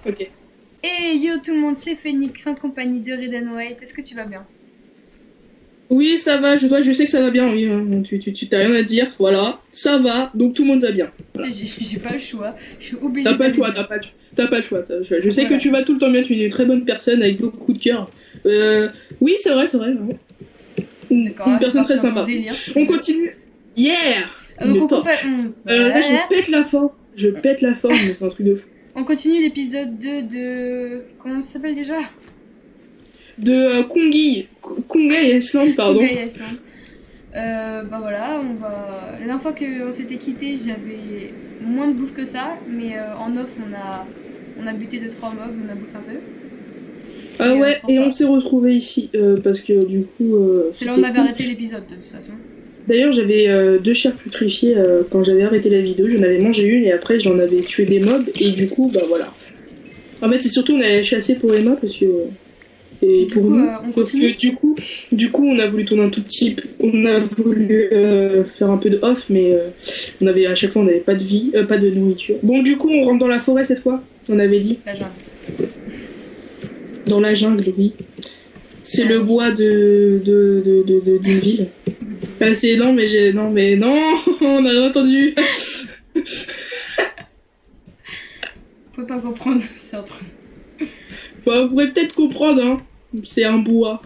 Ok. Et yo tout le monde, c'est Phoenix en compagnie de Red and White. Est-ce que tu vas bien? Oui, ça va, je sais que ça va bien, oui. Hein. Tu t'as rien à dire, voilà. Ça va, donc tout le monde va bien. Tu sais, j'ai pas le choix. Je suis obligée T'as pas le d'aller choix, bien. t'as pas le choix. Je sais Voilà. que tu vas tout le temps bien, tu es une très bonne personne avec beaucoup de cœur. Oui, c'est vrai, c'est vrai. Ouais. D'accord, Une là t'es personne parti très dans ton sympa. délire si tu On veux. continue. Yeah. Donc Une on, torche. Là, je pète la forme. Je pète la forme, mais c'est un truc de fou. on continue l'épisode 2 de... Comment ça s'appelle déjà? De Kungai Island, pardon. Kugai Island. Bah voilà, on va... La dernière fois qu'on s'était quitté, j'avais moins de bouffe que ça, mais en off on a buté 2-3 mobs, on a bouffé un peu. Ah Et ouais, c'est pour et ça. on s'est retrouvés ici parce que du coup. C'est là où on c'était avait cool. arrêté l'épisode de toute façon. D'ailleurs, j'avais deux chairs putréfiées quand j'avais arrêté la vidéo. J'en avais mangé une et après j'en avais tué des mobs. Et du coup, bah voilà. En fait, c'est surtout on avait chassé pour Emma parce que. Et Du pour coup, nous. on Sauf continue. que du coup, on a voulu tourner un tout petit peu. On a voulu faire un peu de off, mais on avait, à chaque fois, on n'avait pas de vie, pas de nourriture. Bon, du coup, on rentre dans la forêt cette fois. On avait dit. La jungle. Dans la jungle, oui. C'est le bois d'une ville. C'est non mais j'ai non mais non on a rien entendu. Faut pas comprendre, c'est un truc. Bah, vous pourrez peut-être comprendre hein. C'est un bois.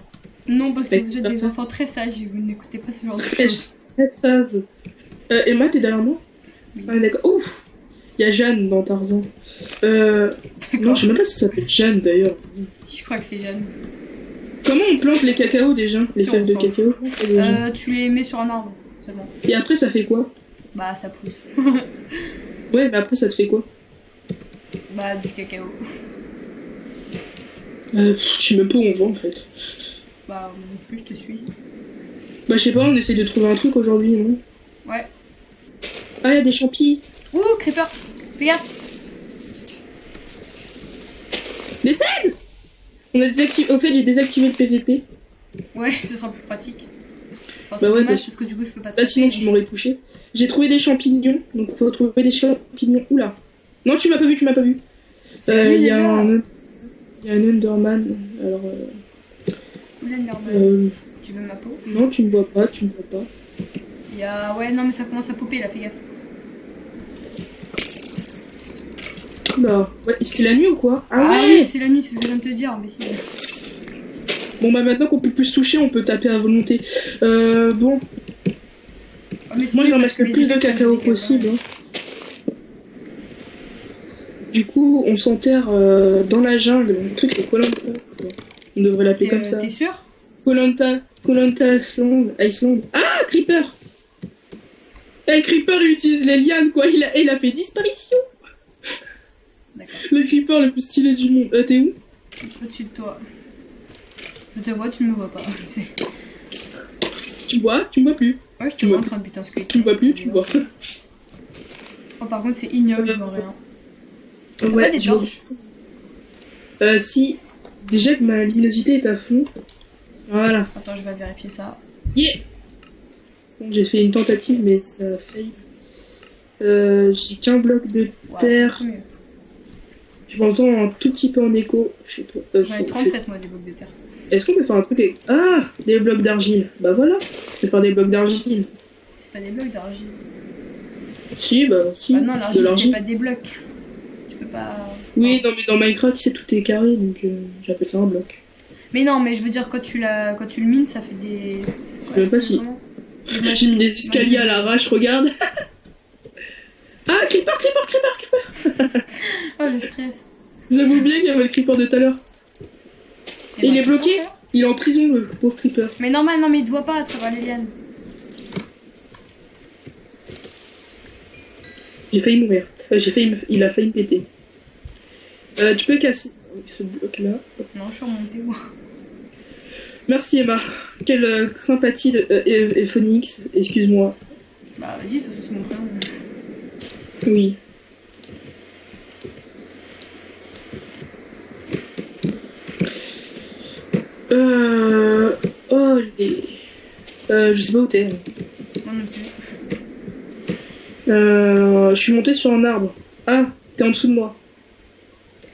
Non, parce que Avec vous êtes des personne. enfants très sages et vous n'écoutez pas ce genre de Très choses. phase. Emma t'es derrière moi. Oui. Ah d'accord. Ouf. Il y a Jeanne dans Tarzan. Non je sais même pas si ça s'appelle Jeanne d'ailleurs. Si, je crois que c'est Jeanne. Comment on plante les cacaos déjà? Les Si, fèves on de s'en cacao. Tu les mets sur un arbre seulement. Et après ça fait quoi? Bah, ça pousse. Ouais mais après ça te fait quoi? Bah, du cacao. Je sais même pas où on va en fait. Bah, non plus, je te suis. Bah je sais pas, on essaie de trouver un truc aujourd'hui, non? Ouais. Ah, il y a des champis. Ouh, creeper! Fais gaffe! Décède. On a désactivé. Au fait, j'ai désactivé le PVP. Ouais, ce sera plus pratique. Enfin, c'est Bah ouais, dommage parce que du coup, je peux pas te Là, sinon, taper, tu m'aurais touché. J'ai trouvé des champignons, donc faut trouver des champignons. Oula. Non, tu m'as pas vu, tu m'as pas vu. C'est la nuit Il y a déjà. un Enderman. Alors. L'Enderman. Tu veux ma peau? Non, tu me vois pas, tu me vois pas. Il y a... Ouais, non, mais ça commence à popper là, fais gaffe. Oula. Ouais, c'est la nuit ou quoi? Ah ouais. oui, c'est la nuit, c'est ce que je viens de te dire, imbécile. Bon, bah maintenant qu'on peut plus se toucher, on peut taper à volonté. Bon. Oh, mais Moi, je mieux parce ramasse que le les plus de ennemis prennent cacao des dégâts, possible. ouais. Hein. Du coup, on s'enterre dans la jungle. Le truc, c'est Koh-Lanta. On devrait l'appeler comme ça. T'es sûr? Koh-Lanta Iceland. Ah, Creeper. Creeper il utilise les lianes, quoi. Il a fait disparition. D'accord. Le Creeper le plus stylé du monde. T'es où? Au-dessus de toi. Je te vois, tu me vois pas. Tu me vois? Tu me vois plus. Ouais, je te Tu vois vois en train de buter un squelette. Tu me vois plus, tu me vois. Oh, par contre, c'est ignoble, je vois rien. T'as Ouais, pas des torches? si. Déjà que ma luminosité est à fond. Voilà. Attends, je vais vérifier ça. Yeah. Bon, j'ai fait une tentative, mais ça a failli. J'ai qu'un bloc de Ouais, terre. c'est beaucoup mieux. Je m'entends un tout petit peu en écho chez toi. J'en ai 37 moi des blocs de terre. Est-ce qu'on peut faire un truc avec... Ah, des blocs d'argile. Bah voilà, je vais faire des blocs d'argile. C'est pas des blocs d'argile. Si, bah si. Bah non, de l'argile c'est pas des blocs. Tu peux pas... Oui, non mais dans Minecraft, c'est tout est carré, donc j'appelle ça un bloc. Mais non, mais je veux dire, quand tu le mines, ça fait des... Je sais pas si... J'ai mis des escaliers à l'arrache, regarde. Ah, creeper. Oh, le stress. J'avais oublié qu'il y avait le creeper de tout à l'heure. Et il est bloqué. Il est en prison, le pauvre creeper. Mais normal, non, mais il te voit pas à travers les lianes. J'ai failli mourir. Il a failli me péter. Tu peux casser ce bloc-là. Non, je suis remontée, moi. Merci Emma. Quelle sympathie et Phoenix. Excuse-moi. Bah vas-y, de toute façon c'est mon prénom. Oui. Oh les... je sais pas où t'es. Moi non plus. Je suis montée sur un arbre. Ah, t'es en dessous de moi.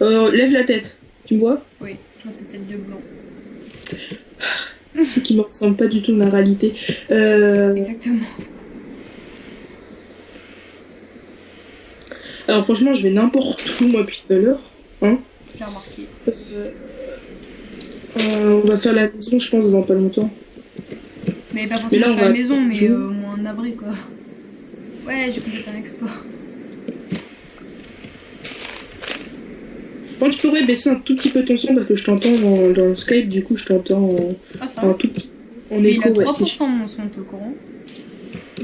Lève la tête. Tu me vois? Oui, je vois ta tête de blanc. C'est qui me ressemble pas du tout à la réalité. Exactement. Alors franchement, je vais n'importe où moi depuis tout à l'heure. Hein. J'ai remarqué. On va faire la maison, je pense, dans pas longtemps. Mais pas Mais forcément là, sur on la va- maison, mais au moins un abri quoi. Ouais, j'ai complété un exploit. Bon, tu pourrais baisser un tout petit peu ton son parce que je t'entends dans le Skype, du coup je t'entends Ah, c'est en vrai. tout petit. En Mais il écho, a ouais. 3% mon son, t'es au courant?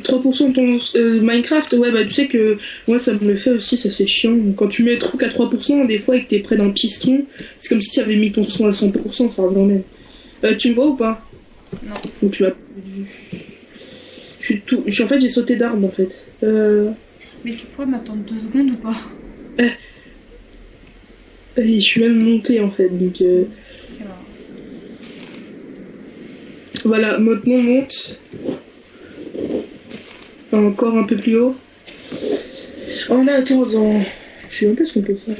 3% de ton Minecraft, ouais, bah tu sais que moi ça me le fait aussi, ça c'est chiant. Quand tu mets le truc à 3%, des fois et que t'es près d'un piston, c'est comme si tu avais mis ton son à 100%, ça revient même. Tu me vois ou pas? Non. Ou tu as vu? En fait, j'ai sauté d'arbre en fait. Mais tu pourrais m'attendre 2 secondes ou pas? Et je suis même monté en fait, donc. Ok, bah. Voilà, maintenant monte. Encore un peu plus haut. En attendant, je sais même pas ce qu'on peut faire.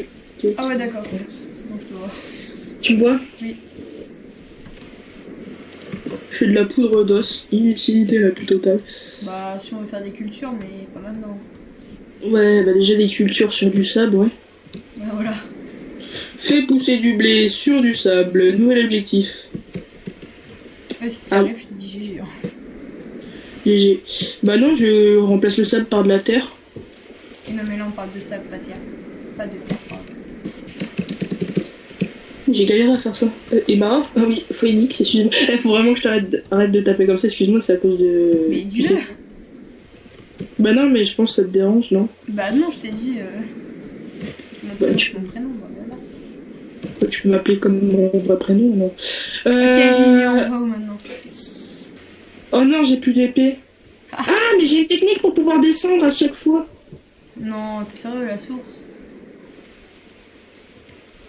Ah ouais, d'accord. C'est bon, je te vois. Tu me vois? Oui. Je fais de la poudre d'os, inutilité la plus totale. Bah, si on veut faire des cultures, mais pas maintenant. Ouais, bah déjà des cultures sur du sable, ouais. Ouais, voilà. Fais pousser du blé sur du sable, nouvel objectif. Ouais, si t'y Ah. arrives, je te dis GG. Hein. GG. Bah non, je remplace le sable par de la terre. Et non, mais là, on parle de sable, pas terre. Pas de terre, pardon. J'ai galéré à faire ça. Emma? Ah oui, Phoenix, excuse-moi. Faut vraiment que je arrête de taper comme ça, excuse-moi, c'est à cause de... Mais tu dis-le. sais. Bah non, mais je pense que ça te dérange, non? Bah non, je t'ai dit... C'est mon Bah, prénom, tu- c'est mon prénom, bah voilà. Tu peux m'appeler comme mon vrai prénom, non? Ok, ligne en haut maintenant. Oh non, j'ai plus d'épée. Ah, mais j'ai une technique pour pouvoir descendre à chaque fois. Non, t'es sérieux, la source?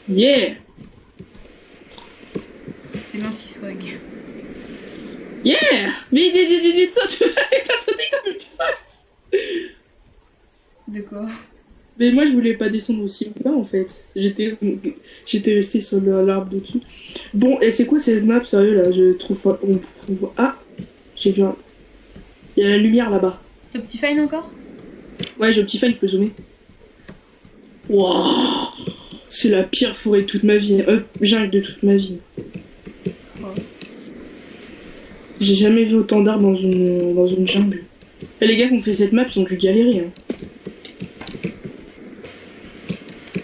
Yeah! C'est l'anti-swag. Yeah! Vite, saute! T'as sauté comme une folle! De quoi? Mais moi, je voulais pas descendre aussi bas, en fait. J'étais resté sur l'arbre de-dessus. Bon, et c'est quoi cette map, sérieux, là? Je trouve... Ah! J'ai vu un... Il y a la lumière, là-bas. T'Optifine encore? Ouais, j'ai Optifine qui peut zoomer. Wouah! C'est la pire forêt de toute ma vie. Jungle de toute ma vie. Oh. J'ai jamais vu autant d'arbres dans une jungle. Et les gars qui ont fait cette map, ils ont dû galérer. Hein. Ok.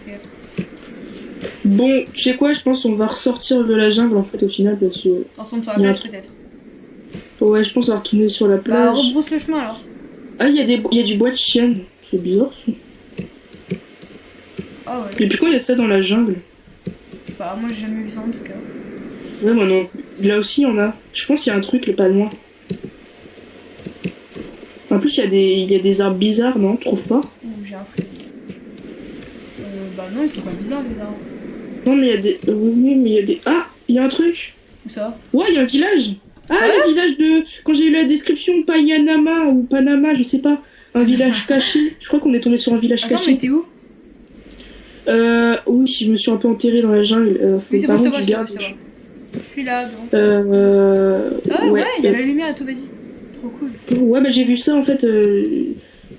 Bon, tu sais quoi, je pense qu'on va ressortir de la jungle en fait au final parce que... On retourne sur la Il y a plage un- peut-être. Ouais, je pense qu'on va retourner sur la Bah, plage. rebrousse le chemin alors. Ah, il y a du bois de chienne. C'est bizarre ça. Ah ouais. Depuis quand il y a ça dans la jungle? Bah, moi j'ai jamais vu ça en tout cas. Ouais, moi non. Là aussi, il y en a. Je pense qu'il y a un truc là, pas loin. En plus, il y a des arbres bizarres, non? Tu trouves pas? Ouh, j'ai un fraisier. Bah non, ils sont pas bizarres les arbres. Non, mais il y a des... oui, mais il y a des... Ah! Il y a un truc! Où ça? Ouais, il y a un village! Ah, Sérieux? le village de... Quand j'ai eu la description, Payanama ou Panama, je sais pas. Un village caché. Je crois qu'on est tombé sur un village Attends, caché. mais t'es où? Oui, je me suis un peu enterré dans la jungle. Oui, c'est bon, par je te contre, vois, je te vois, garde- je te vois. Je suis là, donc. C'est Ça va, ouais, il y a la lumière et tout, vas-y. Trop cool. Ouais, bah j'ai vu ça en fait.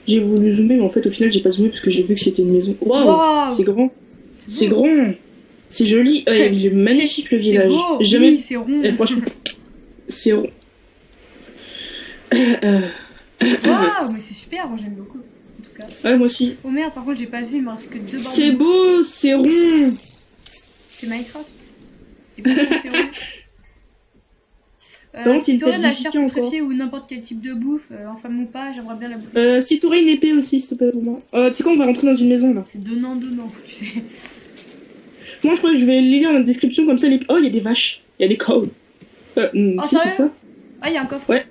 J'ai voulu zoomer, mais en fait, au final, j'ai pas zoomé parce que j'ai vu que c'était une maison. Waouh! Waouh! C'est grand. C'est beau. grand. C'est joli. Il est magnifique le C'est village. beau, Jamais... oui, c'est rond. franchement, c'est rond. Waouh, mais c'est super, moi j'aime beaucoup. En tout cas. Ouais, moi aussi. Oh merde, par contre, j'ai pas vu, il me reste que 2 barres. C'est de- beau, c'est rond. C'est Minecraft. Et pourquoi c'est rond? contre, Si il t'aurais peut de la être chair difficile putréfiée ou n'importe quel type de bouffe, infâme ou pas, j'aimerais bien la bouffer. Si t'aurais une épée aussi, s'il te plaît, pour moi. Tu sais quoi, on va rentrer dans une maison là. C'est donnant, tu sais. Moi, je crois que je vais lire la description comme ça. Oh, il y a des vaches. Il y a des cows. Oh, Si, c'est sérieux? ça. Ah, il y a un coffre. Ouais.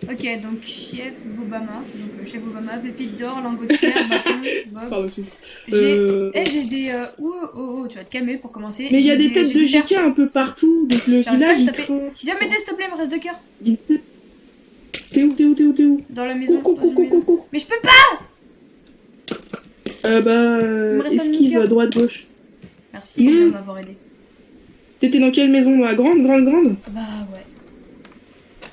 Ok, donc chef Bobama. Donc chef Bobama, pépite d'or, lingot de fer, bâton, Bob. Pardon, excuse. J'ai des. Oh, tu vas te calmer pour commencer. Mais il y a J'ai des têtes j'ai de du JK fer. un peu partout, donc le J'arrive pas à village il taper. craint. Viens m'aider s'il te plaît, il me reste 2 cœurs. T'es où? Dans la maison. Cours, dans une maison. cours. Mais je peux pas. Bah, me reste un esquive demi-cœur. à droite, gauche. Merci de m'avoir aidé. T'étais dans quelle maison? Dans la grande? Bah ouais.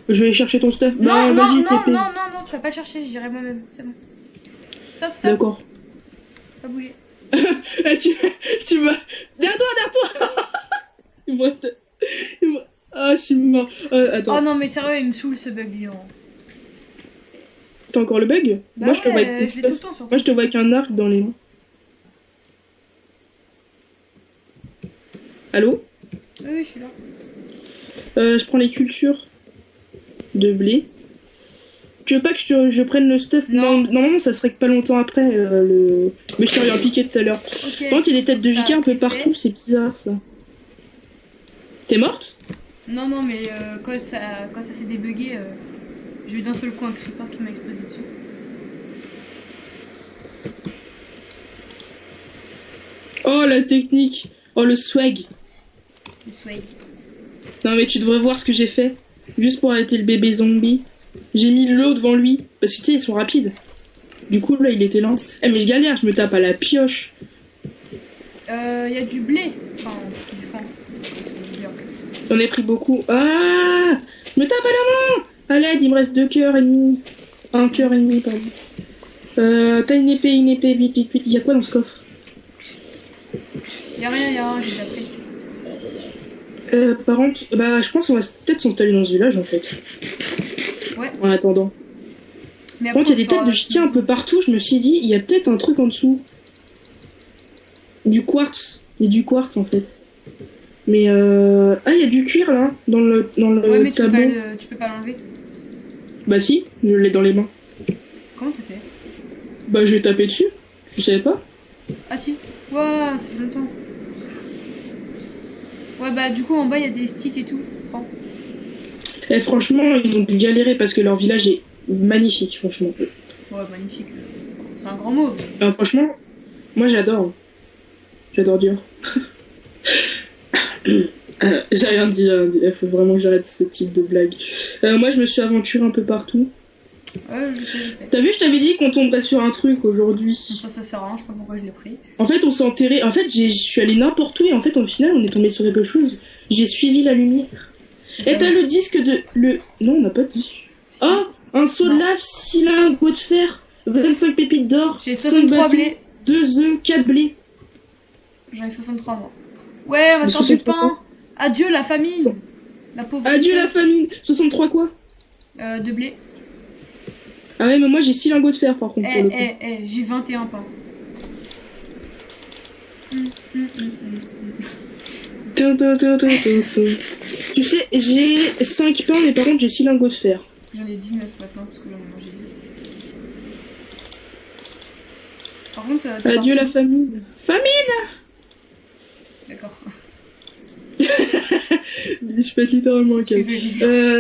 Je vais aller chercher ton stuff. Non, Bah, non, vas-y, non, Pépé. non, non, non, tu vas pas le chercher, j'irai moi-même, c'est bon. Stop, stop, D'accord. pas bouger. Eh, tu vas... Derrière toi Il me reste... Ah, je suis mort. Attends. Oh non, mais sérieux, il me saoule ce bug, Lyon. T'as encore le bug? Bah Moi, je te vois ouais, avec ton je l'ai tout le stuff. temps sur Moi, je te vois avec un arc dans les mains. Allô? Oui, oui, je suis là. Je prends les cultures de blé. Tu veux pas que je prenne le stuff? Non. Normalement, ça serait que pas longtemps après, Mais je t'aurais piqué tout à l'heure. Ok. Par contre, il y a des têtes de Ça, JK un peu c'est partout, fait. c'est bizarre, ça. T'es morte? Non, non, mais quand ça s'est débugué, j'ai eu d'un seul coup un creeper qui m'a explosé dessus. Oh, la technique! Oh, le swag! Le swag. Non, mais tu devrais voir ce que j'ai fait. Juste pour arrêter le bébé zombie. J'ai mis l'eau devant lui. Parce que tu sais, ils sont rapides. Du coup, là, il était lent. Eh, mais je galère, je me tape à la pioche. Y a du blé. Enfin, du foin. C'est ce que je veux dire, en fait. J'en ai pris beaucoup. Ah! Je me tape à la main! À l'aide, il me reste 2 cœurs et demi. 1 cœur et demi, pardon. T'as une épée, vite, vite, vite. Y'a quoi dans ce coffre? Y'a rien, j'ai déjà pris. Par contre, bah, je pense qu'on va peut-être s'installer dans ce village, en fait. Ouais. En attendant. Mais Par contre, il y a des on têtes de chien un peu partout. Je me suis dit, il y a peut-être un truc en dessous. Du quartz. Il y a du quartz, en fait. Mais ah, il y a du cuir, là, dans le Ouais, mais tableau. tu peux pas l'enlever. Bah si, je l'ai dans les mains. Comment t'as fait? Bah j'ai tapé dessus. Tu savais pas? Ah si. Ouah, ça fait longtemps. Ouais, bah du coup, en bas, il y a des sticks et tout. Prends. Et franchement, ils ont dû galérer parce que leur village est magnifique, franchement. Ouais, magnifique. C'est un grand mot. Enfin, franchement, moi j'adore. J'adore dur. J'ai rien dit. Il faut vraiment que j'arrête ce type de blague. Moi, je me suis aventuré un peu partout. Ouais, je sais. T'as vu, je t'avais dit qu'on tomberait sur un truc aujourd'hui. Ça sert à rien, je sais pas pourquoi je l'ai pris. En fait, on s'est enterré. En fait, je suis allé n'importe où et en fait, au final, on est tombé sur quelque chose. J'ai suivi la lumière. Et t'as le disque de... Non, on n'a pas de disque. Si. Oh, un seau de Non. lave, 6 lingots de fer, 25 pépites d'or, J'ai 5 63 blés. 2 œufs, 4 blés. J'en ai 63 moi. Ouais, on va Mais sortir du 63 pain. Adieu la famine. La pauvreté. Adieu la famine. 63 quoi? De blé. Ah ouais, mais moi j'ai 6 lingots de fer par contre. Pour le coup. J'ai 21 pains. Tu sais, j'ai 5 pains, mais par contre j'ai 6 lingots de fer. J'en ai 19 maintenant parce que j'en ai mangé 2. Par contre, Adieu la famine. Famine. D'accord. Je pète littéralement un Si tu câble. veux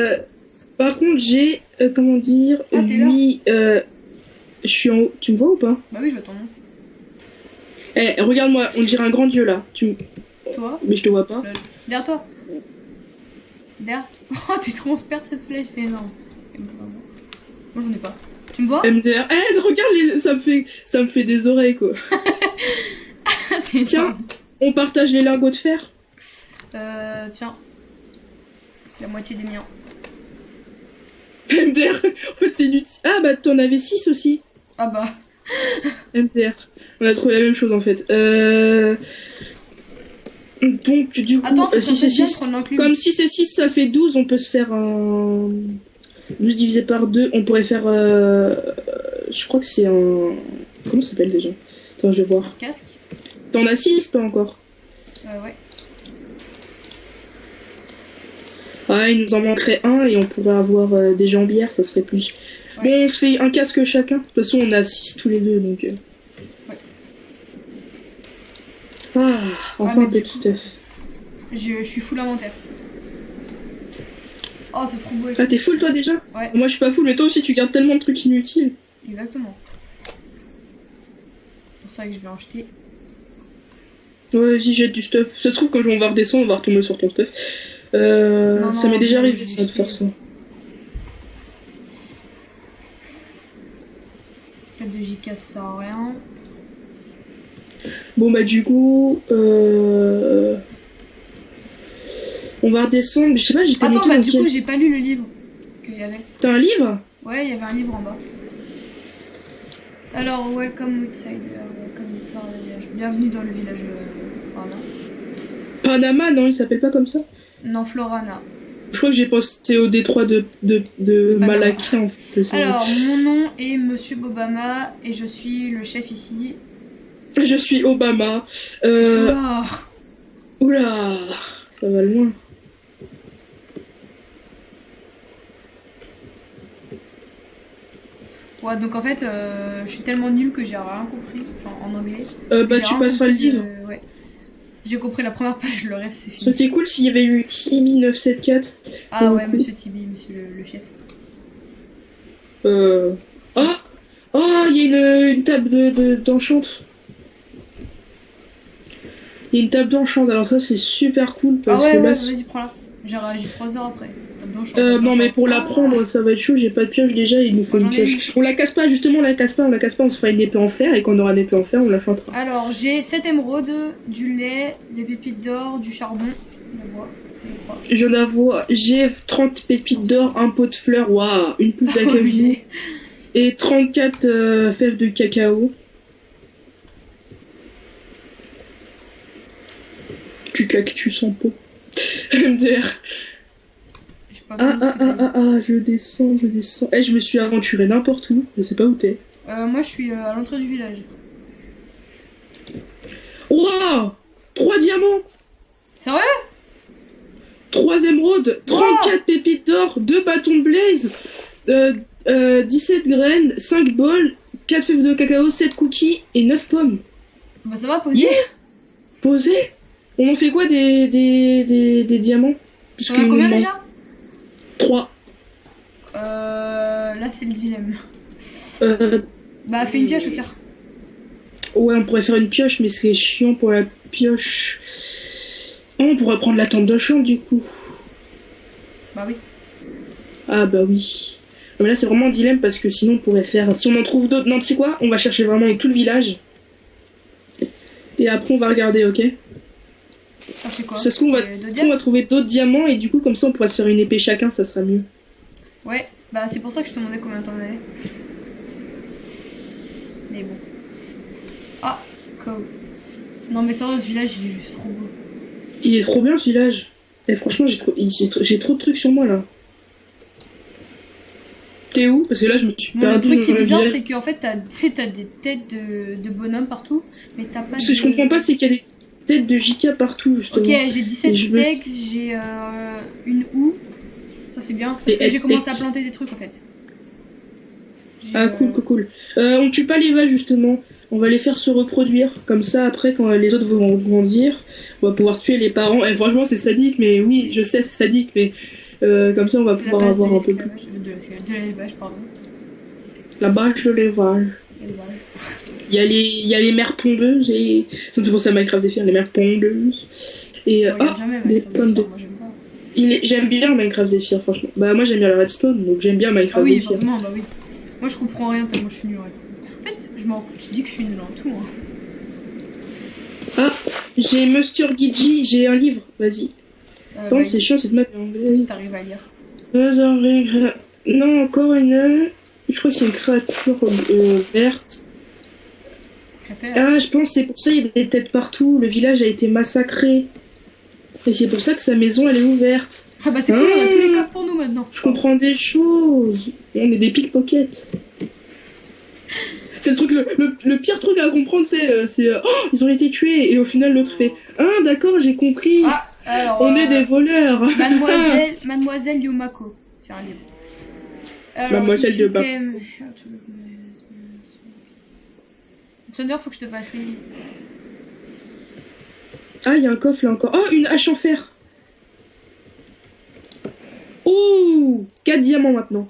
dire. Par contre, j'ai, comment dire, Ah, t'es là. lui, je suis en haut. Tu me vois ou pas? Bah oui, je vois ton nom. Eh, regarde-moi, on dirait un grand dieu là. Toi? Mais je te vois pas. Derrière toi. Derrière toi. Oh, t'es trop spert cette flèche, c'est énorme. Moi j'en ai pas. Tu me vois? MDR. Eh, regarde, ça me fait des oreilles quoi. C'est Tiens, énorme. on partage les lingots de fer. Tiens. C'est la moitié des miens. MDR. En fait, c'est inutile. Ah bah, t'en avais 6 aussi. Ah bah. MDR. On a trouvé la même chose en fait. Donc, du coup, Attends, ça si serait c'est bien 6. qu'on inclue. Comme si c'est 6, ça fait 12, on peut se faire un. 12 divisé par 2, on pourrait faire. Je crois que c'est un. Comment ça s'appelle déjà? Attends, je vais voir. Casque. T'en as 6 toi encore? Ouais. Ah, il nous en manquerait un et on pourrait avoir des jambières, ça serait plus. Ouais. Bon, on se fait un casque chacun. De toute façon, on a 6 tous les deux donc. Ouais. Ah, enfin mais un peu du de coup- stuff. Je suis full inventaire. Oh, c'est trop beau. Ah, t'es full toi déjà? Ouais, Moi je suis pas full, mais toi aussi tu gardes tellement de trucs inutiles. exactement. C'est pour ça que je vais en jeter. Ouais, vas-y, jette du stuff. Ça se trouve, quand on va redescendre, on va retomber sur ton stuff. Non, ça m'est déjà non, arrivé j'ai ça, de faire ça. Tête de JK, ça sert à rien. Bon, bah, du coup, on va redescendre. Je sais pas, j'étais Attends, monté bah dans du quel... coup, j'ai pas lu le livre qu'il y avait. T'as un livre? Ouais, il y avait un livre en bas. Alors, welcome outsider, welcome in Florida village. Bienvenue dans le village Florana. Panama, non, il s'appelle pas comme ça. Non, Florana. Je crois que j'ai pensé au détroit de Panama. Malacca, en fait. Alors, mon nom est Monsieur Bobama et je suis le chef ici. Je suis Obama. Oh. Oula, ça va loin. Ouais, donc en fait, je suis tellement nulle que j'ai rien compris, enfin en anglais. Bah, J'ai tu rien passeras le compris livre. ouais. J'ai compris la première page, le reste c'est Ça fini. serait cool s'il y avait eu Tibi 974. Ah ouais, Monsieur Tibi, monsieur le chef. Si. Ah, oh, il y a une table d'enchante. Il y a une table d'enchante, alors ça c'est super cool Ah parce ouais, que ouais, là. vas-y, prends-la. J'ai 3 heures après. Non, mais pour la prendre, ça va être chaud. J'ai pas de pioche déjà, il nous faut une pioche. On la casse pas, justement, on la casse pas, on se fera une épée en fer et quand on aura une épée en fer, on la chantera. Alors, j'ai 7 émeraudes, du lait, des pépites d'or, du charbon, de bois, je crois. Je la vois, j'ai 30 pépites d'or, un pot de fleurs, waouh, une pouffe d'acajou Ok. et 34 fèves de cacao. Tu cactus en pot. MDR. Je descends. Eh, je me suis aventuré n'importe où, je sais pas où t'es. Moi, je suis à l'entrée du village. Waouh, 3 diamants, C'est vrai? 3 émeraudes, 34 pépites d'or, 2 bâtons de blaze, 17 graines, 5 bols, 4 fèves de cacao, 7 cookies et 9 pommes. Bah ça va, poser. Yeah. Posé. On en fait quoi des diamants? T'en as combien déjà? 3. Là, c'est le dilemme. Euh, Bah, fais une pioche au pire. ouais, on pourrait faire une pioche, mais c'est chiant pour la pioche. Oh, on pourrait prendre la tente de chambre du coup. Bah oui. Ah bah oui. Mais là, c'est vraiment un dilemme parce que sinon, on pourrait faire. Si on en trouve d'autres. Non, tu sais quoi? On va chercher vraiment tout le village. Et après, on va regarder, ok? Chercher quoi? Ça se trouve, on va trouver d'autres diamants et du coup, comme ça, on pourra se faire une épée chacun, ça sera mieux. Ouais, bah c'est pour ça que je te demandais combien t'en avais. Mais bon. Ah, cool. Non mais sérieux, ce village, il est juste trop beau. Il est trop bien ce village. Et franchement, j'ai trop de trucs sur moi là. T'es où? Parce que là, je me suis Bon, le perdu truc qui est dans le bizarre, village. c'est qu'en fait, t'as des têtes de bonhommes partout, mais t'as pas Ce que je comprends pas, c'est qu'il y a des têtes de JK partout, justement. Ok, j'ai 17 Et je veux- steaks, j'ai une houe. Ça c'est bien, parce que j'ai commencé à planter des trucs en fait. Ah, cool. On tue pas les vaches, justement. On va les faire se reproduire. Comme ça, après, quand les autres vont grandir, on va pouvoir tuer les parents. Et franchement, c'est sadique, mais oui, je sais, c'est sadique, mais comme ça, on va C'est pouvoir la base avoir un peu plus. de l'élevage, pardon. La bâche de l'élevage. L'élevage. Il y a les mères pondeuses et. Ça me fait penser à Minecraft Zephyr, les mères pondeuses. Et. Je regarde jamais les Minecraft pommes de. Zephyr, moi j'aime pas. J'aime bien Minecraft Zephyr, franchement. Bah, moi j'aime bien la redstone, donc j'aime bien Minecraft Ah oui, Zephyr. forcément, bah oui. Moi je comprends rien tellement je suis nulle en redstone. En fait, je dis que je suis nulle en tout. Hein. Ah, j'ai Muster Gigi, j'ai un livre, vas-y. Attends, c'est chiant cette map en anglais. Si t'arrives à lire. Non, encore une. Je crois que c'est une créature verte. Crépère. Ah, je pense que c'est pour ça qu'il y a des têtes partout. Le village a été massacré. Et c'est pour ça que sa maison elle est ouverte. Ah bah c'est cool, on a tous les coffres pour nous maintenant. Je comprends des choses. On est des pickpockets. C'est le truc, le pire truc à comprendre, c'est oh, ils ont été tués. Et au final, l'autre fait ah, d'accord, j'ai compris. Ah, alors. On est des voleurs. Mademoiselle Yomako. C'est un livre. Alors, Mademoiselle de Bas. Thunder, faut que je te passe les livres. Ah, il y a un coffre là encore. Oh, une hache en fer. Oh, 4 diamants maintenant.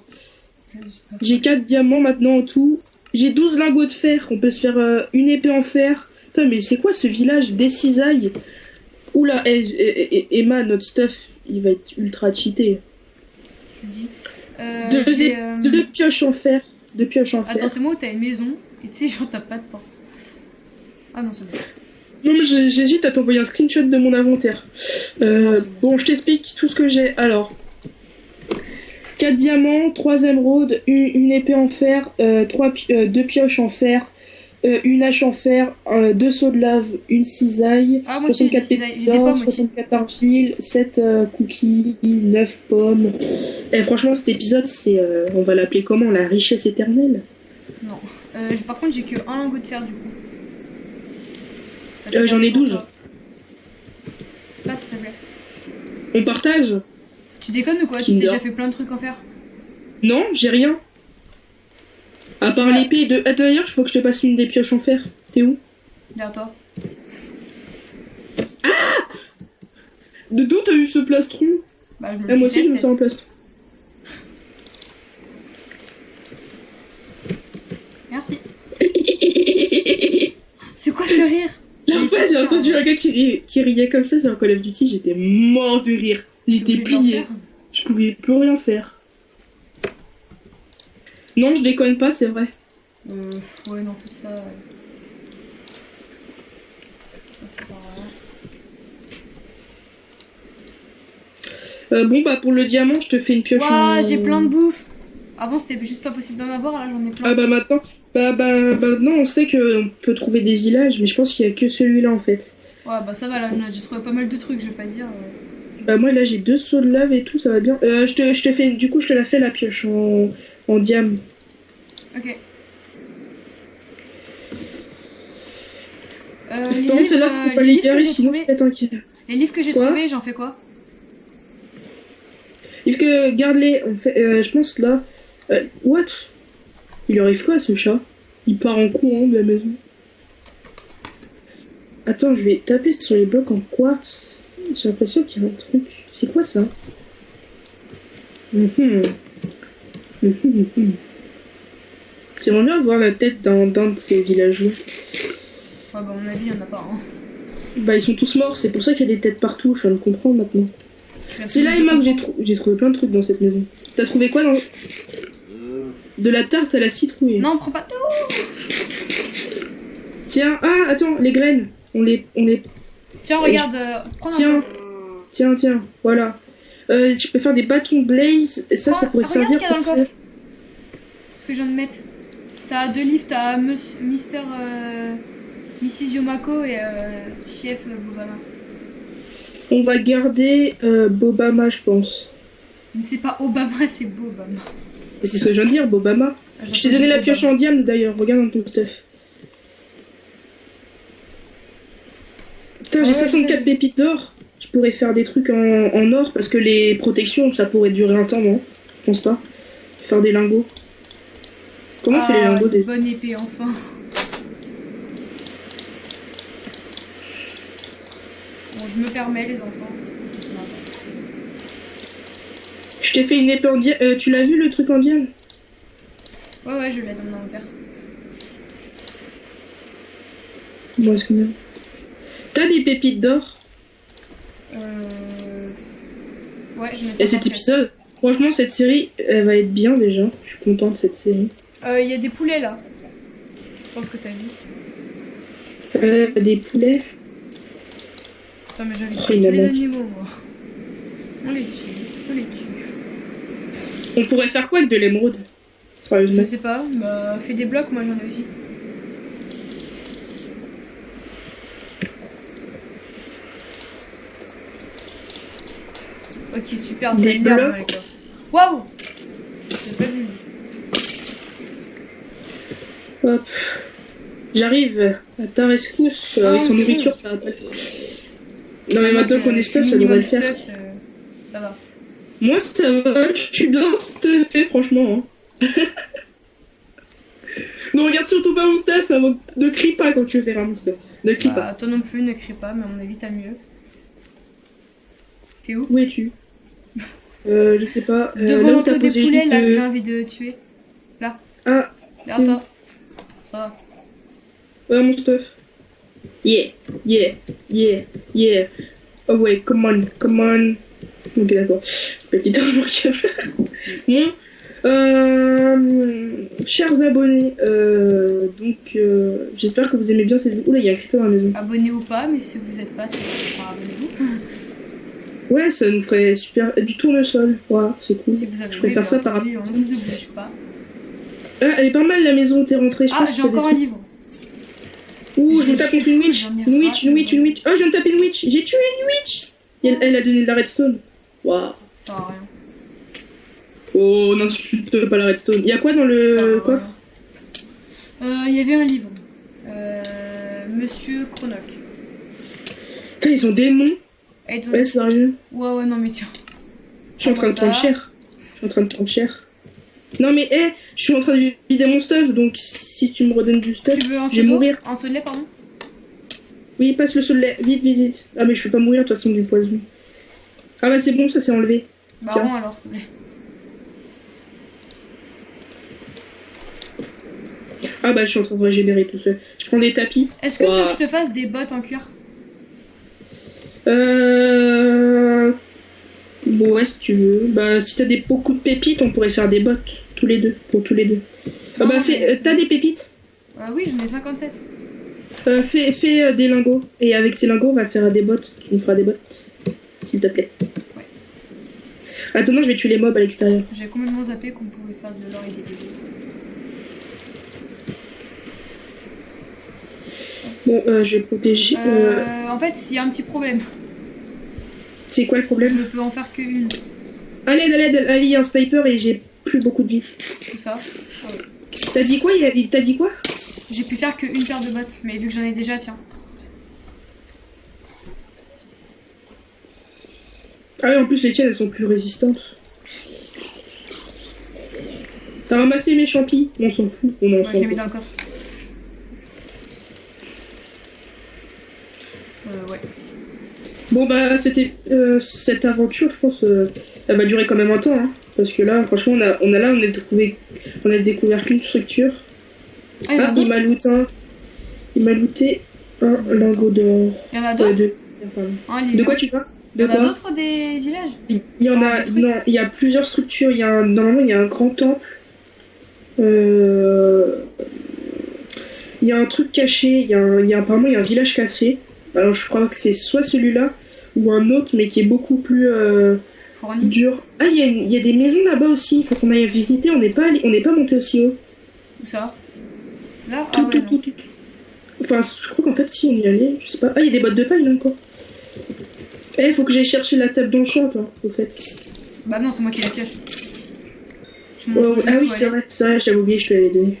J'ai 4 diamants maintenant en tout. J'ai 12 lingots de fer. On peut se faire une épée en fer. Putain, mais c'est quoi ce village des cisailles? Oula, Emma, notre stuff, il va être ultra cheaté. Je te dis. Deux pioches en fer. Attends, c'est moi où t'as une maison et tu sais, genre t'as pas de porte. Ah non, c'est bon. Non, mais j'hésite à t'envoyer un screenshot de mon inventaire. Bon, je t'explique tout ce que j'ai. Alors, 4 diamants, 3 émeraudes, une épée en fer, 2 pioches en fer, une hache en fer, 2 seaux de lave, une cisaille, Ah, moi aussi, j'ai des cisailles. J'ai des pommes aussi. 64 argiles, 7 cookies, 9 pommes. Et franchement, cet épisode, c'est. On va l'appeler comment? La richesse éternelle? Non. Par contre, j'ai que un lingot de fer du coup. J'en ai 12. Passe, s'il te plaît. On partage? Tu déconnes ou quoi? Tu t'es déjà fait plein de trucs en fer? Non, j'ai rien. À part l'épée de. Ah, d'ailleurs, il faut que je te passe une des pioches en fer. T'es où? Derrière toi. Ah! De d'où t'as eu ce plastron? Bah, je me moi aussi, je me fais un plastron. Merci. C'est quoi ce rire? En fait, j'ai entendu un gars qui riait comme ça sur Call of Duty, j'étais mort de rire. J'étais plié. Je pouvais plus rien faire. Non, je déconne pas, c'est vrai. Ouais, non, faites ça. Ça sert à rien. Bon, bah pour le diamant, je te fais une pioche. Ouah, j'ai plein de bouffe. Avant, c'était juste pas possible d'en avoir, là j'en ai plein. Ah bah maintenant, maintenant on sait qu'on peut trouver des villages, mais je pense qu'il y a que celui-là en fait. Ouais, bah ça va, là j'ai trouvé pas mal de trucs, je vais pas dire. Bah moi là j'ai 2 seaux de lave et tout, ça va bien. Je te fais, du coup je te la fais la pioche en diam. Ok. Par contre celle-là faut pas les garer sinon je pète un câble. Les livres que j'ai trouvés, j'en fais quoi? Livres que garde-les, on fait, je pense là. What? Il arrive quoi à ce chat? Il part en courant de la maison. Attends, je vais taper sur les blocs en quartz. J'ai l'impression qu'il y a un truc. C'est quoi ça? J'aimerais bien voir la tête d'un de ces villageois. Ouais, bah à mon avis, il y en a pas. Hein. Bah ils sont tous morts, c'est pour ça qu'il y a des têtes partout, je viens de comprendre maintenant. C'est là, Emma, que j'ai trouvé plein de trucs dans cette maison. T'as trouvé quoi dans... De la tarte à la citrouille. Non, prends pas tout. Tiens, attends, les graines. On les... Tiens, regarde, prends un peu. Tiens, voilà. Je peux faire des bâtons blaze, et ça pourrait servir pour faire... Ce que je viens de mettre. T'as 2 livres, t'as Mister... Mrs. Yomako et Chef Bobama. On va garder Bobama, je pense. Mais c'est pas Obama, c'est Bobama. C'est ce que je viens de dire, Bobama. Je t'ai donné la pioche en diamant d'ailleurs, regarde dans ton stuff. Putain, j'ai 64 pépites d'or. Je pourrais faire des trucs en or parce que les protections, ça pourrait durer un temps, non? Je pense pas. Faire des lingots. Comment on fait les lingots des... Bonne épée, enfin. Bon, je me permets, les enfants. Je t'ai fait une épée en diamant. Tu l'as vu le truc en diamant? Ouais, je l'ai dans mon inventaire. Bon, est-ce que même... T'as des pépites d'or? Ouais, je mets ça. Et cet épisode, franchement, cette série, elle va être bien déjà. Je suis contente de cette série. Il y a des poulets là. Je pense que t'as vu. Des poulets. Attends, mais j'ai envie de tuer tous les animaux, moi. On les tue. On pourrait faire quoi avec de l'émeraude? Je sais pas, bah fais des blocs, moi j'en ai aussi. Ok, super, des blocs. Waouh! J'ai pas vu. Hop. J'arrive à ta rescousse. Avec son nourriture, ça va pas le faire. Non, mais maintenant qu'on est stuff, ça devrait le faire. Ça va. Moi, ça va, je suis bien stuffé, franchement. Hein. Non, regarde surtout pas mon stuff avant de crie pas quand tu veux faire un mon stuff. Ne crie pas. Toi non plus, ne crie pas, mais à mon avis, t'as mieux. T'es où? Où es-tu? Je sais pas. Devant l'enclos des poulets, là, que j'ai envie de tuer. Là. Ah. Derrière toi. Ça va. Ouais, mon stuff. Yeah. Oh ouais, come on. Ok, d'accord. Pépite remarquable. Bon, Chers abonnés, j'espère que vous aimez bien cette vidéo. Oula, il y a un creeper dans la maison. Abonnez ou pas, mais si vous êtes pas, abonnez-vous. Ouais, ça nous ferait super. Du tournesol, voilà, c'est cool. Si vous avez je préfère ça par rapport. On ne vous oblige pas. Ah, elle est pas mal la maison où t'es rentrée. J'ai encore un livre. Ouh, je me tape contre une witch. Une witch. Oh, je viens de taper une witch. J'ai tué une witch. Elle a donné de la redstone. Waouh. Ça sert à rien. Oh, n'insulte pas la redstone. Y'a quoi dans le coffre? Il y avait un livre. Monsieur Cronoc. Putain, ils ont des noms. Ouais, sérieux. Ouais, non, mais tiens. Je suis en train de prendre cher. Non, mais je suis en train de vider mon stuff, donc si tu me redonnes du stuff, je vais mourir. Un seau de lait, pardon. Oui, passe le seau de lait. Vite. Ah, mais je peux pas mourir, de toute façon, du poison. Ah, bah c'est bon, ça s'est enlevé. Bah, bon, alors, s'il te plaît. Ah, bah je suis en train de régénérer tout seul. Je prends des tapis. Est-ce que tu veux que je te fasse des bottes en cuir? Bon, ouais, si tu veux. Bah, si t'as beaucoup de pépites, on pourrait faire des bottes. Pour tous les deux. Non, bah, t'as des pépites? Oui, j'en ai 57. Fais des lingots. Et avec ces lingots, on va faire des bottes. Tu me feras des bottes. S'il te plaît. Ouais. Attends, non, je vais tuer les mobs à l'extérieur. J'ai complètement zappé qu'on pouvait faire de l'or et des pépites. Bon, je vais protéger. En fait, il y a un petit problème. C'est quoi le problème? Je peux en faire qu'une. Allez, il y a un sniper et j'ai plus beaucoup de vie. Tout ça. T'as dit quoi? T'as dit quoi? J'ai pu faire qu'une paire de bottes, mais vu que j'en ai déjà, tiens. Ah ouais, en plus les tiennes elles sont plus résistantes. T'as ramassé mes champis? On s'en fout, on en je les mets dans le coffre. Ouais. Bon bah c'était cette aventure, je pense, elle va durer quand même un temps, hein, parce que là, franchement, on a découvert qu'une structure. Il m'a looté un lingot d'or. Il y en a d'autres? De quoi tu parles? Il y en a d'autres des villages? Il y en a, non, il y a plusieurs structures. Normalement, il y a un grand temple. Il y a un truc caché. Apparemment, il y a un village caché. Alors, je crois que c'est soit celui-là ou un autre, mais qui est beaucoup plus dur. Ah, il y a des maisons là-bas aussi. Il faut qu'on aille visiter. On n'est pas monté aussi haut. Où ça? Là? Tout. Enfin, je crois qu'en fait, si on y allait, je sais pas. Ah, il y a des bottes de paille là encore. Faut que j'aille chercher la table d'enchant, toi, au fait. Bah non, c'est moi qui la cache. Ah oui, c'est vrai, j'avais oublié, je te l'avais donné.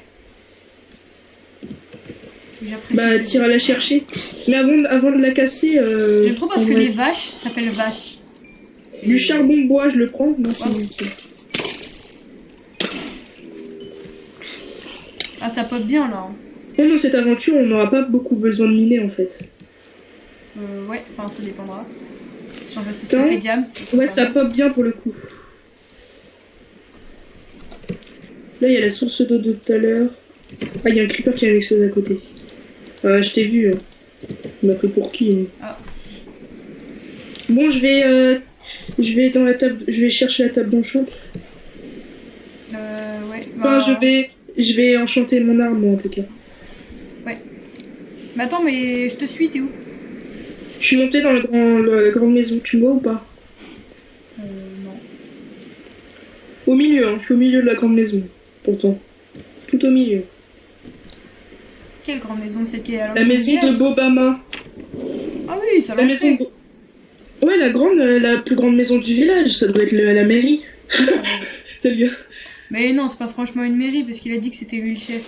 Bah, t'iras la chercher. Mais avant de la casser. J'aime trop parce que les vaches s'appellent vaches. Du charbon de bois, je le prends. Non, c'est inutile. Ah, ça pop bien là. Oh non, cette aventure, on n'aura pas beaucoup besoin de miner en fait. Ouais, enfin, ça dépendra. Si on veut se staffer diams. Ouais, ça pop bien pour le coup. Là, il y a la source d'eau de tout à l'heure. Ah, il y a un creeper qui a explosé à côté. Je t'ai vu. Il m'a pris pour qui? Bon, je vais dans la table. Je vais chercher la table d'enchant. Ouais. Enfin, je vais enchanter mon arme, moi, en tout cas. Ouais. Mais attends, mais je te suis, t'es où? Je suis monté dans la grande maison. Tu me vois ou pas? Non. Au milieu, hein. Je suis au milieu de la grande maison. Pourtant. Tout au milieu. Quelle grande maison? Celle qui est à la maison de Bobama. Ah oui, ça va. La maison de... Ouais, la plus grande maison du village. Ça doit être la mairie. Salut. Mais non, c'est pas franchement une mairie parce qu'il a dit que c'était lui le chef.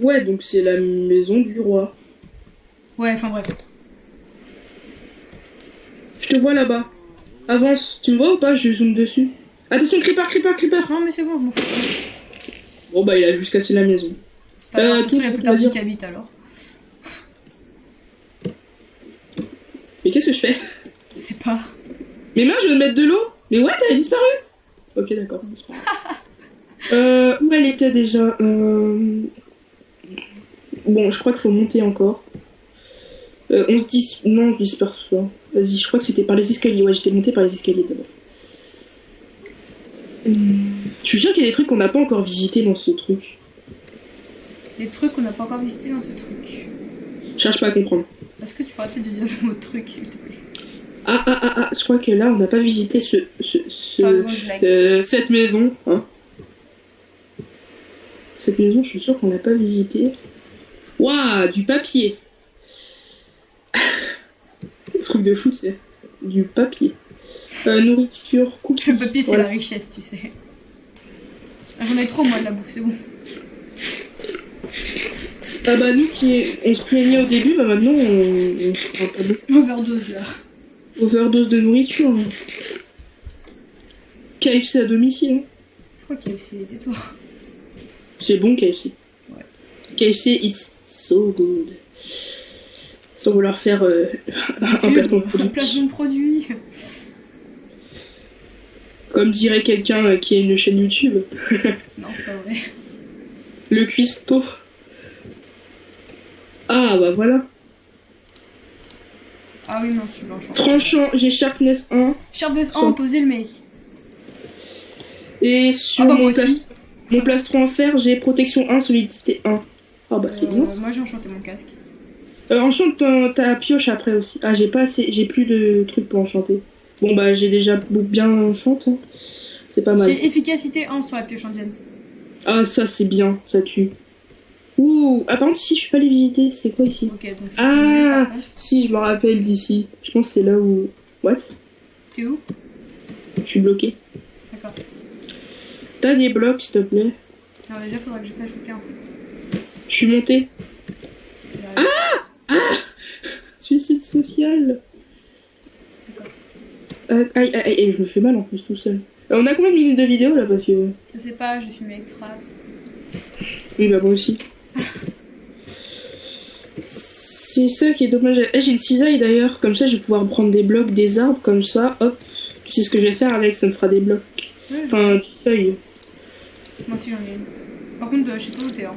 Ouais, donc c'est la maison du roi. Ouais, enfin bref. Je te vois là-bas. Avance. Tu me vois ou pas? Je zoome dessus. Attention, creeper. Non, mais c'est bon, je m'en fous. Bon, bah, il a juste cassé la maison. C'est pas grave, de toute façon, il y a plus personne qui habite alors. Mais qu'est-ce que je fais? Je sais pas. Mes mains, je vais mettre de l'eau. Mais ouais, elle a disparu. Ok, d'accord. Où elle était déjà? Bon, je crois qu'il faut monter encore. On se dit... Non, on se disperse pas. Vas-y, je crois que c'était par les escaliers. Ouais, j'étais monté par les escaliers d'abord. Je suis sûr qu'il y a des trucs qu'on n'a pas encore visités dans ce truc. Des trucs qu'on n'a pas encore visités dans ce truc. Je cherche pas à comprendre. Est-ce que tu pourrais peut-être dire le mot truc, s'il te plaît? Je crois que là, on n'a pas visité cette maison. Hein. Cette maison, je suis sûr qu'on l'a pas visité. Waouh, du papier. Le truc de foot, c'est du papier. Nourriture, cookies. Le papier, c'est la richesse, tu sais. J'en ai trop, moi, de la bouffe, c'est bon. Ah bah nous on se plaignait au début, bah maintenant on se prend pas beaucoup. Overdose là. Overdose de nourriture. Hein. KFC à domicile. Hein. Je crois KFC, tais-toi. C'est bon KFC. Ouais. KFC, it's so good. Sans vouloir faire un placement de produit. Un placement de produit. Comme dirait quelqu'un qui a une chaîne YouTube. Non, c'est pas vrai. Le cuistot. Ah bah voilà. Ah oui, non, si tu veux enchanter. Tranchant, j'ai Sharpness 1. Sharpness 1, posez le mec. Et sur bah, mon plastron en fer, j'ai protection 1, solidité 1. Ah bah c'est bien. Moi j'ai enchanté mon casque. Enchante ta pioche après aussi. Ah j'ai pas assez, j'ai plus de trucs pour enchanter. Bon bah j'ai déjà bien enchanté. Hein. C'est pas mal. C'est efficacité 1 sur la pioche en gems. Ah ça c'est bien, ça tue. Ouh, par contre ici je suis pas allé visiter, c'est quoi ici? Ok, donc ah si je me rappelle d'ici. Je pense que c'est là où... What? T'es où? Je suis bloqué. D'accord. T'as des blocs s'il te plaît? Alors déjà faudrait que je sache où t'es en fait. Je suis monté. Suicide social. Aïe, je me fais mal en plus tout seul. On a combien de minutes de vidéo là parce que... Je sais pas, je filmé avec Fraps. Oui bah moi aussi. C'est ça qui est dommage. J'ai une cisaille d'ailleurs, comme ça je vais pouvoir prendre des blocs, des arbres, comme ça, hop. Tu sais ce que je vais faire avec, ça me fera des blocs. Oui, enfin, des feuilles. Moi aussi j'en ai une. Par contre, je sais pas où t'es. Hein.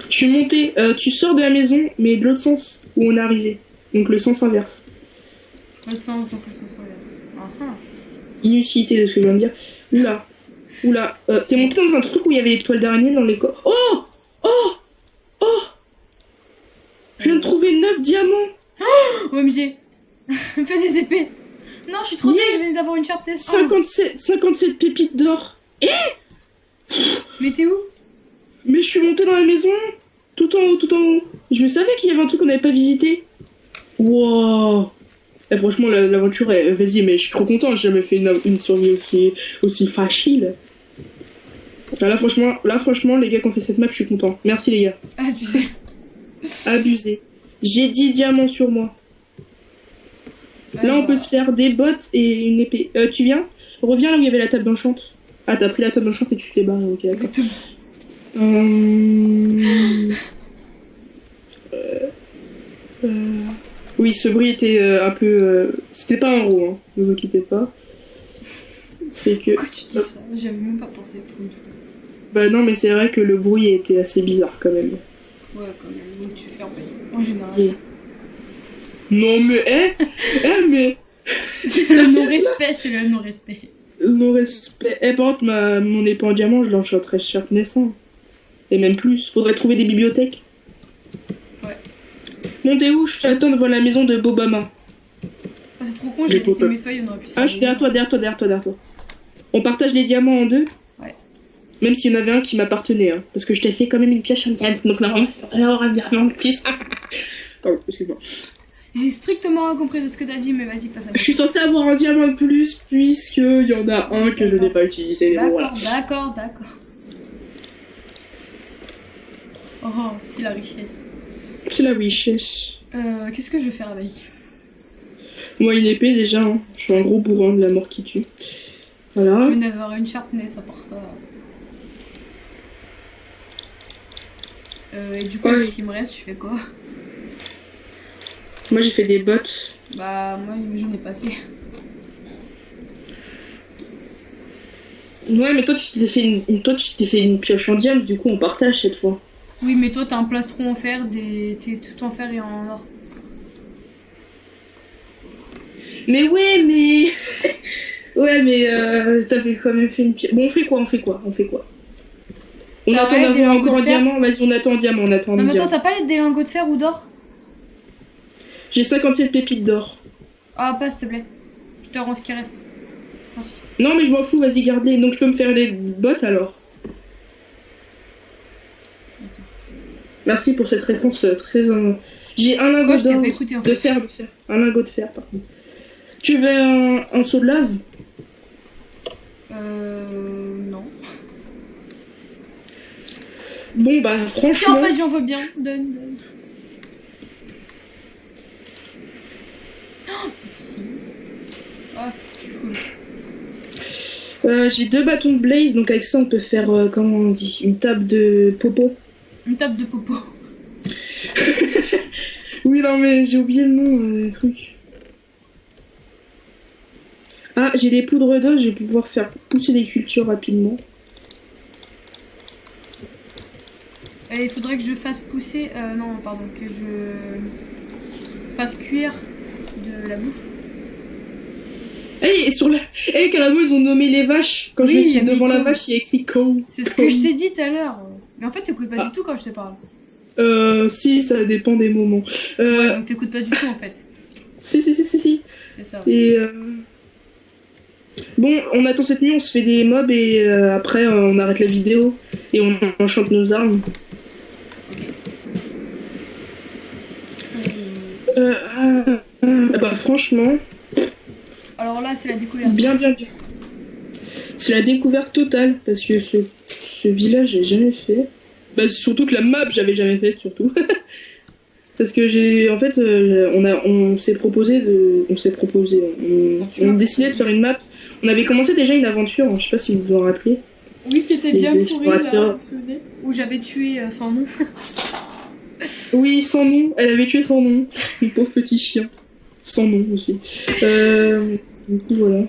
Je suis monté, tu sors de la maison, mais de l'autre sens où on est arrivé. Donc le sens inverse. L'autre sens, donc le sens inverse. Inutilité de ce que je viens de dire. Oula. T'es monté dans un truc où il y avait des toiles d'araignée dans les corps. Oh je viens de trouver 9 diamants. OMG. Fais des épées. Non, je suis trop dégueu, je viens d'avoir une sharp test. 57 pépites d'or. Mais t'es où? Mais je suis monté dans la maison. Tout en haut. Je savais qu'il y avait un truc qu'on n'avait pas visité. Wow. Franchement, l'aventure est... Vas-y, mais je suis trop content. J'ai jamais fait une survie aussi facile. Là, franchement, les gars qui ont fait cette map, je suis content. Merci, les gars. Abusé. J'ai 10 diamants sur moi. Là, on peut se faire des bottes et une épée. Tu viens? Reviens là où il y avait la table d'enchante. Ah, t'as pris la table d'enchante et tu t'es barré. Ok, d'accord. Oui, ce bruit était un peu... C'était pas un roux, hein. Ne vous inquiétez pas. C'est que... Pourquoi tu dis ça? J'avais même pas pensé pour une fois. Bah non, mais c'est vrai que le bruit était assez bizarre quand même. Ouais, quand même. Donc tu fais en général. Non mais... mais... C'est le non-respect, c'est le non-respect. Non-respect. Par contre, mon épée en diamant, je l'enchanterais Sharpness 1. Et même plus. Faudrait trouver des bibliothèques. Ouais. Montez où? Je t'attends devant la maison de Bobama. Ah, c'est trop con, j'ai laissé mes feuilles, on aurait pu je suis derrière toi. On partage les diamants en deux? Ouais. Même s'il y en avait un qui m'appartenait, hein. Parce que je t'ai fait quand même une pioche en diamant, donc normalement, il y aura un diamant de plus. Pardon, excuse-moi. J'ai strictement rien compris de ce que t'as dit, mais vas-y, passe à moi. Je suis censée avoir un diamant de plus, puisqu'il y en a un que je n'ai pas utilisé. D'accord. Oh, c'est la richesse. C'est la richesse. Qu'est-ce que je vais faire avec? Moi, une épée déjà, hein. Je suis un gros bourrin de la mort qui tue. Voilà. Je viens d'avoir une sharpness à part ça. Et du coup, ce qui me reste, je fais quoi? Moi, j'ai fait des bottes. Bah, moi, j'en ai pas assez. Ouais, mais toi, tu t'es fait une pioche en diamant, du coup, on partage cette fois. Oui, mais toi, t'as un plastron en fer, t'es tout en fer et en or. Mais ouais, mais... Ouais, mais t'avais quand même fait une pierre. Bon, on fait quoi On T'as attend ouais, des d'avoir lingots encore de un fer? diamant. Vas-y, on attend un diamant, on attend Non, un mais attends, diamant. t'as pas des lingots de fer ou d'or? J'ai 57 pépites d'or. Ah, pas, s'il te plaît. Je te rends ce qui reste. Merci. Non, mais je m'en fous, vas-y, garde-les. Donc je peux me faire les bottes alors. Attends. Merci pour cette réponse très. J'ai un Pourquoi lingot je t'ai d'or. pas écouté en De fait? fer. Un lingot de fer, par contre. Tu veux un seau de lave? Non. Bon, bah, Si franchement. en fait j'en veux bien, donne. Oh, merci. Ah, je suis cool. J'ai 2 bâtons de blaze, donc avec ça on peut faire, comment on dit, une table de popo. Une table de popo. Oui, non, mais j'ai oublié le nom, du truc. Ah, j'ai des poudres d'eau, je vais pouvoir faire pousser des cultures rapidement. Et il faudrait que je fasse pousser. Non, pardon, que je fasse cuire de la bouffe. Hey, et sur la. Hey, carrément, ils ont nommé les vaches. Quand Oui, je il y suis a mis devant la cow. vache, il y a écrit cow. C'est ce que je t'ai dit tout à l'heure. Mais en fait, t'écoutes pas du tout quand je te parle. Si, ça dépend des moments. Ouais, donc t'écoutes pas du tout en fait. Si. C'est ça. Et bon, on attend cette nuit, on se fait des mobs et après on arrête la vidéo et on enchante nos armes. Bah franchement, Alors là, c'est la découverte. bien. C'est la découverte totale parce que ce village j'ai jamais fait. Bah surtout que la map j'avais jamais faite surtout. Parce que en fait, on s'est proposé on a décidé de faire une map. On avait commencé déjà une aventure, je sais pas si vous vous en rappelez. Oui, qui était Les bien pourri là, explorateurs. vous vous souvenez? Où j'avais tué sans nom. Oui, sans nom, elle avait tué sans nom. Une pauvre petit chien. Sans nom aussi. Du coup, voilà. Ok,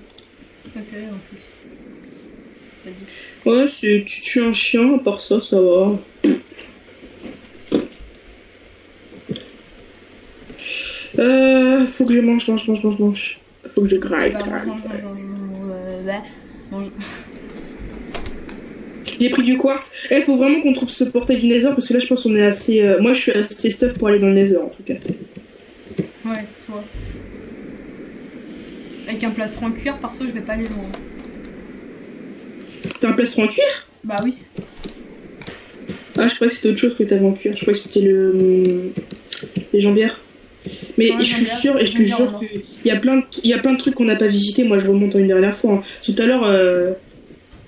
en plus. Ça dit. Ouais, tu tues un chien, à part ça, ça va. Faut que je mange. Faut que je graille. Bah, mange. J'ai pris du quartz. Faut vraiment qu'on trouve ce portail du Nether parce que là, je pense qu'on est assez. Moi, je suis assez stuff pour aller dans le Nether en tout cas. Ouais, toi. Avec un plastron en cuir, perso, je vais pas aller loin. T'as un plastron en cuir? Bah oui. Ah, je croyais que c'était autre chose que t'avais en cuir. Je croyais que c'était les jambières. Mais Ouais, je suis jambières, sûre, et je te jambières jure en or. qu'il y a plein de trucs qu'on n'a pas visités. Moi, je remonte une dernière fois. Hein. Tout à l'heure,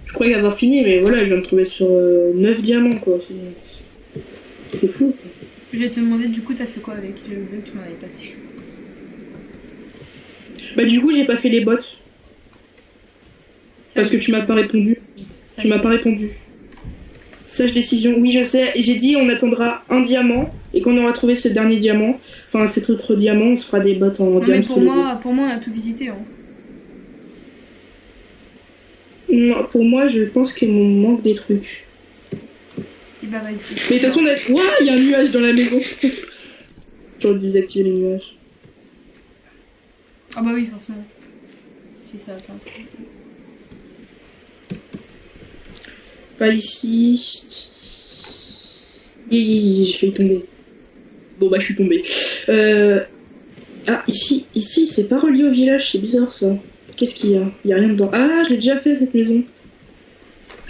je croyais avoir fini, mais voilà, je viens de trouver sur 9 diamants, quoi. C'est fou. Quoi. Je vais te demander, du coup, t'as fait quoi avec? J'ai oublié que tu m'en avais passé. Bah, du coup, j'ai pas fait les bots. Parce que tu m'as pas répondu. Tu m'as pas répondu. Sage décision. Oui, je sais. J'ai dit on attendra un diamant. Et quand on aura trouvé ce dernier diamant, enfin cet autre diamant, on se fera des bots en Non, mais diamant. pour moi, on a tout visité. Hein. Non, pour moi, je pense qu'il me manque des trucs. Et bah, vas-y. Mais de toute façon, ouah, il y a un nuage dans la maison. J'aurais désactivé les nuages. Ah bah oui, forcément. Si ça attend. Pas ici. J'ai failli tomber. Bon bah je suis tombée. Ah ici c'est pas relié au village, c'est bizarre ça. Qu'est-ce qu'il y a? Il y a rien dedans. Ah je l'ai déjà fait cette maison.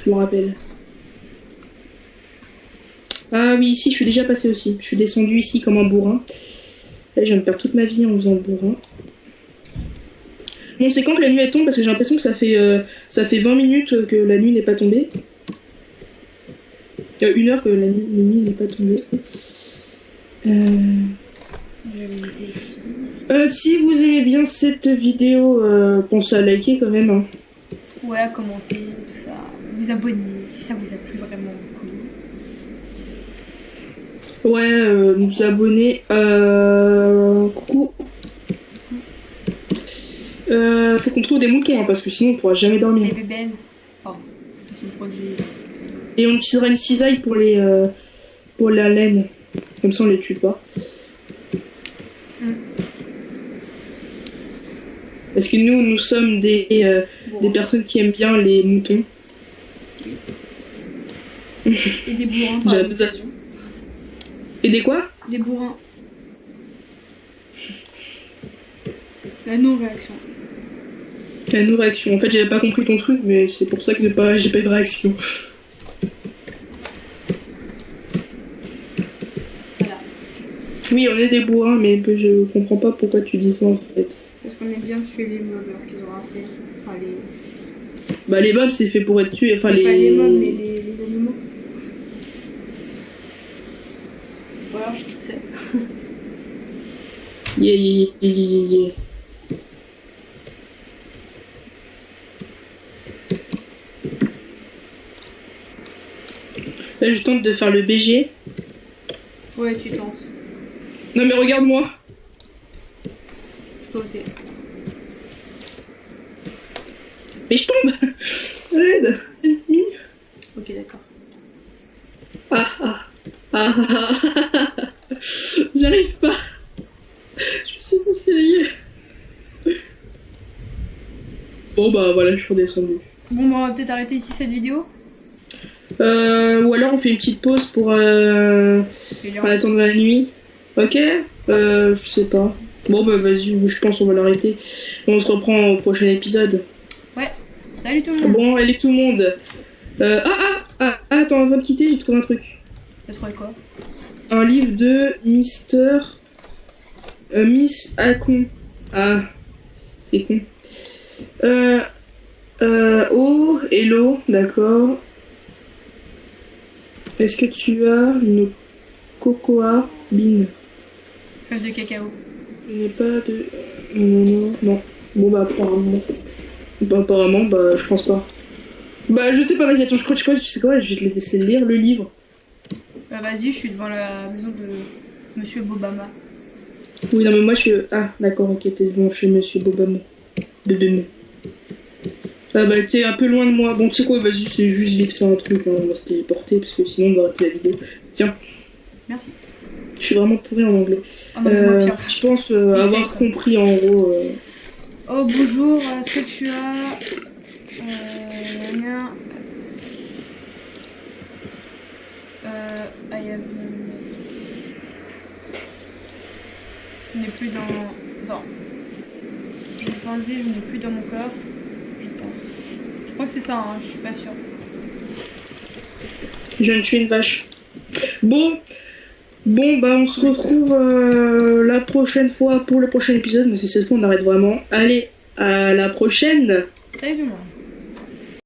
Je me rappelle. Ah oui ici je suis déjà passée aussi. Je suis descendue ici comme un bourrin. Là je viens de perdre toute ma vie en faisant le bourrin. Bon c'est quand que la nuit elle tombe parce que j'ai l'impression que ça fait 20 minutes que la nuit n'est pas tombée. 1 heure que la nuit n'est pas tombée. Si vous aimez bien cette vidéo, pensez à liker quand même. Hein. Ouais, à commenter, tout ça. Vous abonner si ça vous a plu vraiment beaucoup. Ouais, vous abonner. Coucou. Faut qu'on trouve des moutons hein, parce que sinon on pourra jamais dormir. Les bébés. Oh, ils sont produits. Et on utilisera une cisaille pour la laine. Comme ça on les tue pas. Parce que nous sommes des personnes qui aiment bien les moutons. Et des bourrins par J'avais besoin- l'occasion. Et des quoi? Des bourrins. La non-réaction. La non-réaction. En fait, j'avais pas compris ton truc, mais c'est pour ça que j'ai pas eu de réaction. Voilà. Oui, on est des bourrins, mais je comprends pas pourquoi tu dis ça en fait. Parce qu'on aime bien tuer les mobs alors qu'ils ont rien fait. Enfin, les. Bah, les mobs, c'est fait pour être tué. Enfin, Pas les mobs, mais les animaux. Ou alors je suis toute seule. Yeah. Là, je tente de faire le BG. Ouais, tu tentes. Non, mais regarde-moi. Tu peux ôter. Mais je tombe. Aide. Help me. Ok, d'accord. J'arrive pas. Je me suis essayé. Bon, bah voilà, je suis redescendu. Bon, bah, on va peut-être arrêter ici cette vidéo. Ou alors on fait une petite pause pour attendre la nuit. Ok. Je sais pas. Bon bah vas-y, je pense qu'on va l'arrêter. On se reprend au prochain épisode. Ouais. Salut tout le monde. Bon, allez tout le monde. Attends, avant de quitter, j'ai trouvé un truc. Ça serait quoi? Un livre de Miss Akon. Ah, c'est con. Oh, hello, d'accord. Est-ce que tu as une cocoa bean? Fève de cacao. Je n'ai pas de... Non. Bon bah apparemment. Bah je pense pas. Bah je sais pas, vas-y, attends, je crois, tu sais quoi, je vais te laisser lire le livre. Bah vas-y, je suis devant la maison de Monsieur Bobama. Oui, non mais moi je suis... Ah, d'accord, ok, t'es devant chez Monsieur Bobama. Ah bah t'es un peu loin de moi. Bon, tu sais quoi, vas-y, c'est juste vite faire un truc, hein. On va se téléporter, parce que sinon on va arrêter la vidéo. Tiens, Merci. je suis vraiment pourri en anglais. Oh non, mais moi pire. Je pense avoir ça. compris en gros... Oh bonjour, est-ce que tu as... I have... Je n'ai plus dans... Attends. Je l'ai pas enlevé, je n'ai plus dans mon coffre. Je pense. Je crois que c'est ça, hein, je suis pas sûre. Je ne suis une vache. Bon, bah on se retrouve la prochaine fois pour le prochain épisode, mais c'est cette fois on arrête vraiment. Allez, à la prochaine. Salut tout le monde.